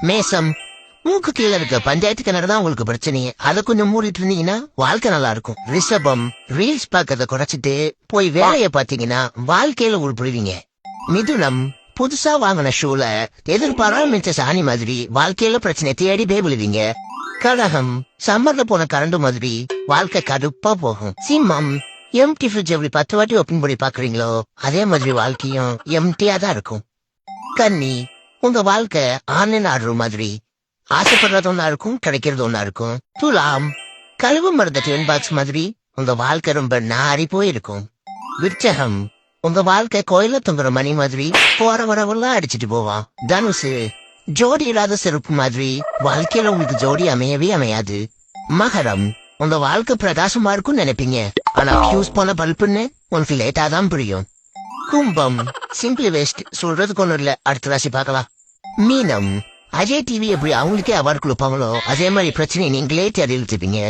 மேசம், மூக்கு கீழே இருக்க பஞ்சாயத்து கிணறு தான் உங்களுக்கு பிரச்சனையே. அதை கொஞ்சம் மூடிட்டு இருந்தீங்கன்னா வாழ்க்கை நல்லா இருக்கும். ரிஷபம், ரீல்ஸ் பார்க்கறத குறைச்சிட்டு போய் வேலைய பாத்தீங்கன்னா வாழ்க்கையில உருப்பிடுவீங்க. மிதுனம், புதுசா வாங்கின ஷூல எதிர்பாராம சாணி மாதிரி வாழ்க்கையில பிரச்சனை தேடி விழுவீங்க. கடகம், சம்மர்ல போன கரண்டு மாதிரி வாழ்க்கை கடுப்பா போகும். சிம்மம், எம்டி ஃப்ரிட்ஜ் எப்படி 10 வாட்டி ஓப்பன் பண்ணி பாக்குறீங்களோ அதே மாதிரி வாழ்க்கையும் எம்டியா தான் இருக்கும். கன்னி, உங்க வாழ்க்கை ஆன்லைன் ஆர்டர் மாதிரி ஆசைப்படுறது ஒன்னா இருக்கும், கிடைக்கிறது ஒன்னா இருக்கும். துலாம், கழுவு மருந்த டிஃபன் பாக்ஸ் மாதிரி உங்க வாழ்க்கை ரொம்ப நாரி போயிருக்கும். விருச்சகம், உங்க வாழ்க்கை கோயில தொங்குற மணி மாதிரி போற வரவெல்லாம் அடிச்சிட்டு போவான். தனுசு, ஜோடி இல்லாத செருப்பு மாதிரி வாழ்க்கையில உங்களுக்கு ஜோடி அமையவே அமையாது. மகரம், உங்க வாழ்க்கை பிரகாசமா இருக்கும் நினைப்பீங்க, ஆனா ஃபியூஸ் போன பல்புன்னு உனக்கு லேட்டா தான் புரியும். கும்பம், சிம்பிளி வேஸ்ட், சொல்றதுக்கு ஒண்ணும் இல்ல, அடுத்த ராசி பார்க்கலாம். மீனம், அஜய் டிவி எப்படி அவங்களுக்கே அவார்டு கொடுப்பாங்களோ அதே மாதிரி பிரச்சனை நீங்களே தேடி இழுத்துப்பீங்க.